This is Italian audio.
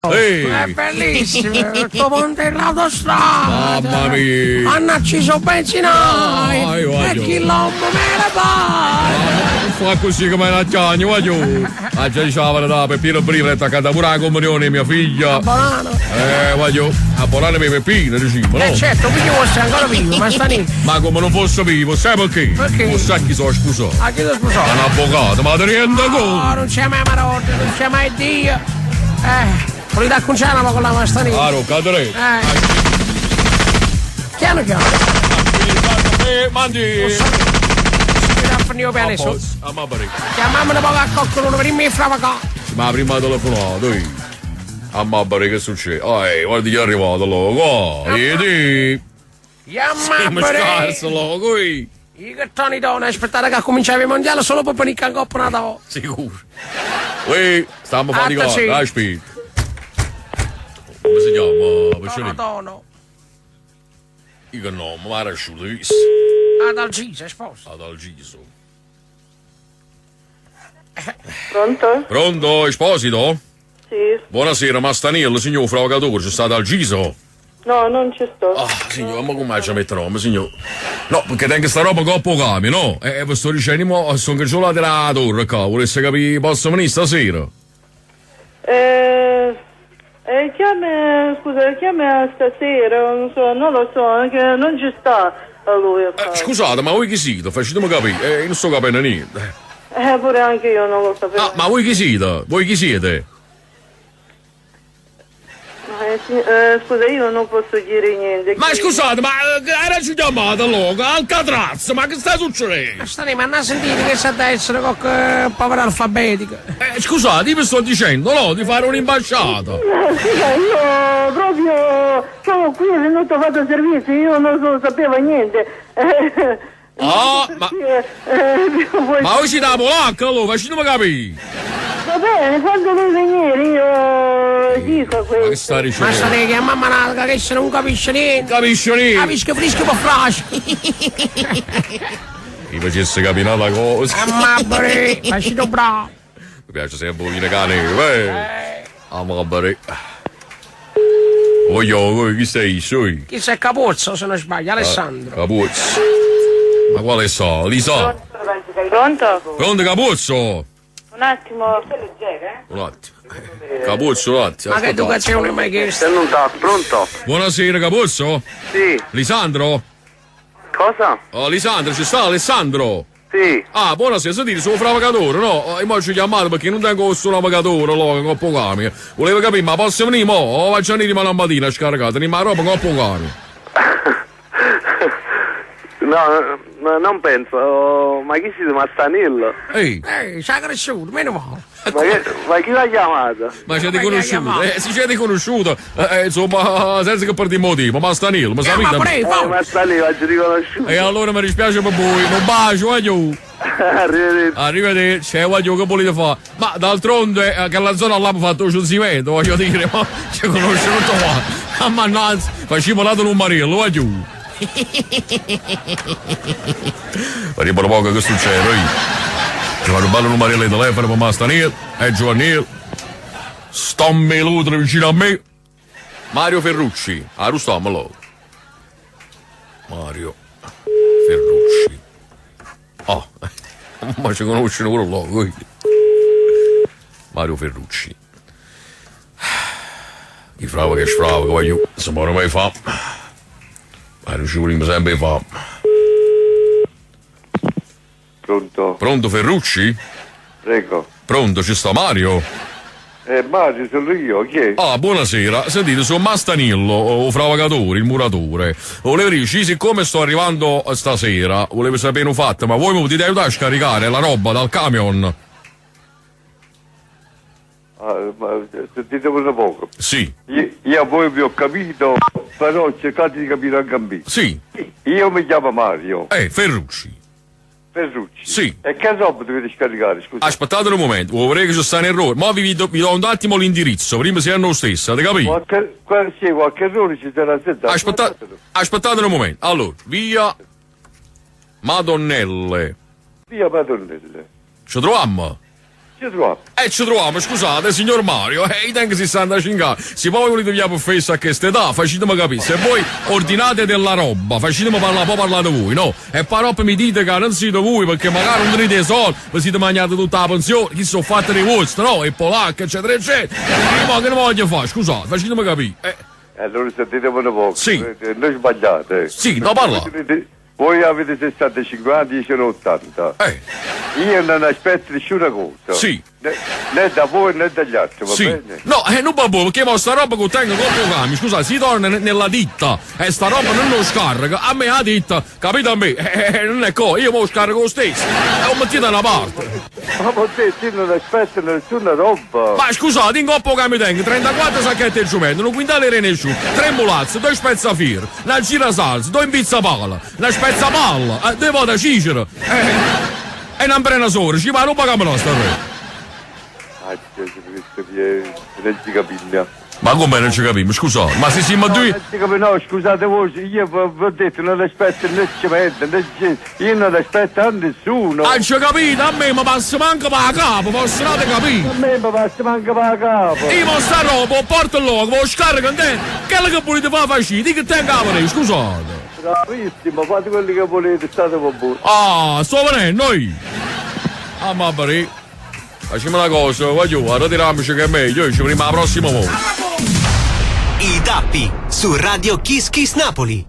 È bellissimo, tutto ponte l'autostrada. Mamma mia. Hanno acceso benzinai e chi l'ombo me la fa. Fa così come la chiagno, voglio. Ah, già diceva da Peppino prima, è attaccata pure la comunione mia figlia. Bonano. Voglio abbonare mie Peppino, diciamo, no? Certo, quindi fosse ancora vivo, ma sta lì. Ma come non fosse vivo, sai perché? Perché? Non sai chi sono sposato. A chi ti sposato? Un avvocato, ma ti rendi conto? No, non c'è mai Marotta, non c'è mai Dio. Volevi dare conciano con la mastanina. Ah, non cadere. Piano piano. Mandi. Io bene su. Ma bene. Chiamamone poco a coccolo per me fra qua. Ma prima telefonato, ma bene che succede? Guardi chi è arrivato, loco. Vedi? Ma scarso, loco. I cartoni donna, aspettate che cominciavi il mondiale solo per venire in coppa Natale. Sicuro. Stiamo a fare di cosa? Aspetta. Come si chiama? Tono. Io che no, ma era asciutto, hai visto? Ad Algisa, sposa. Ad Algiso. Pronto? Pronto, Esposito? Sì. Buonasera, Mastanello, signor Fravogatore, c'è stato Algiso? No, non ci sto. Signor, ma come ci mette nome, signor? No, perché tengo sta roba coppo cami, no? Vi sto dicendo, sono che giù della torre, qua, volesse capire, posso venire stasera? Chiama stasera, non lo so, che non ci sta lui. Scusate, ma voi chi siete? Facetemi capire, non sto capendo niente. Pure anche io non lo sapevo. Ma voi chi siete? Voi chi siete? Scusa, io non posso dire niente. Ma scusate, ma era giù chiamata allora, Alcatraz, ma che sta succedendo? Sta lì, ma non sentite che sa da essere qualche povera alfabetica. Scusate, io vi sto dicendo, no, di fare un'imbasciata. Io proprio sono qui, è venuto fatto servizio, io non sapevo niente. Ma voi ci da polacca allora, facciamo capire. Va bene, quando devi venire io dico questo. Ma che sta dicendo? Ma sta lì, che mamma nata, che se non capisce niente. Capisci niente? Capisco frisco per frasi. Mi facesse capire una cosa. Ma bre, facito bravo. Mi piace sempre un cane, ma bene. Voglio, chi sei? Sui? Chi sei Capuzzo, se non sbaglio, Alessandro. Capuzzo. Ma quale so? Lisa? Pronto? Pronto, Capuzzo? Un attimo. Un attimo. Capuzzo, un attimo. Ma che educazione mai chiesto? Pronto? Buonasera, Capuzzo? Sì. Lisandro? Cosa? Oh, Lisandro, ci sta Alessandro? Sì. Ah, buonasera, sentite, sono fravogatore, no? E mo ci chiamate perché non tengo nessun avogatore, no, con poco cami. Volevo capire, ma posso venire mo? O faccio venire una mattina a scaricare, ma la roba con poco cami. No, non penso. Ma chi siete, Mastanello? Ehi, Sei cresciuto, meno male. Ma chi l'ha chiamato? ma siete Ma chi ha conosciuto? chiamato? Si siete conosciuto, insomma, senza che per il motivo, Mastanello, ma Ma sapete? prego, Mastanello, oggi riconosciuto. E allora mi dispiace per voi, un bacio, voglio. Arrivederci. Arrivederci, voglio che volete fare. Ma d'altronde, che la zona là mi ha fatto un cimento, voglio dire, ma ci conosce tutto qua. Ma mannaggia, facciamo lato un marillo, voglio. Vediamo un po' che succede, ci fanno bello un marillo di telefono per Mastanello, Giovanni, sto meluto vicino a me. Mario Ferrucci, arrustiamolo. Mario Ferrucci. Ma ci conoscono pure loro. Mario Ferrucci. Chi frava che sfrava, che voglio, se muore mai fa. Mario ci voleva sempre fa. Pronto? Pronto Ferrucci? Prego. Pronto, ci sta Mario? Mario, sono io, chi è? Buonasera, sentite, sono Mastanillo, fravogatore, il muratore. Volevo dirci, siccome sto arrivando stasera, volevo sapere un fatto, ma voi mi potete aiutare a scaricare la roba dal camion? Ma sentite un poco. Sì. Io a voi vi ho capito, però cercate di capire anche a me. Sì. Io mi chiamo Mario. Ferrucci. Ferrucci. Sì. E che roba dovete scaricare, scusa? Aspettate un momento, vorrei che ci sta un errore. Ma vi do un attimo l'indirizzo, prima sia noi stessi, avete capito? Qualche errore ci sarà sempre. Aspettate un momento. Allora, via Madonnelle. Via Madonnelle. Ci troviamo? ci troviamo. Ci troviamo, scusate, signor Mario, i tempi 65 anni. Se poi volete via per festa a questa età, facetemi capire. Se voi ordinate della roba, facetemi parlare, poi parlate voi, no? E però mi dite che non siete voi, perché magari non tenete i soldi, vi siete mangiati tutta la pensione, chi sono fatte le vostre, no? E polacche, eccetera, eccetera. Ma che ne voglio fare? Scusate, facetemi capire. Allora sentitemi un po'. Sì. Non sbagliate. Sì, no, parla. Voi avete 65 anni, io sono 80. Io non aspetto nessuna cosa. Sì. Né da voi né dagli altri, va Sì. bene? No, non va bene, perché sta roba che tengo contro cami, scusa, si torna nella ditta e sta roba non lo scarica, a me la ditta, capite a me? Non è cosa, io me lo scarico lo stesso, e lo mettete da una parte. Ma potete, non aspetto nessuna roba. Ma scusate, in coppo che mi tengo 34 sacchetti di giumento, un quintale di rene asciutto, 3 mulazze, 2 spezzafir, una girasalsa, 2 pizzapalla, una spezzapalla, 2 volte cicero, e una brena sopra, ci va, non pagamo nostra. Non si capisce. Ma come non ci capiamo, scusate, ma se siamo due... Non si capisce, no, scusate voi, io vi ho detto non aspetto né cemento, io non aspetto a nessuno. Ah, ci capite, a me mi passa manca per la capo, possono capire? A me mi passa manca per la capo. Io mo sta roba, porto il logo, lo scarico in te, che che volete fare facile, di che te capo, scusate. Bravissimo, fate quelli che volete, state con voi. Ah, sto venendo noi. Ah, ma bari. Facciamo una cosa, voglio, ritiriamoci che è meglio, ci vediamo la prossima volta. I Dappi su Radio Kiss Kiss Napoli.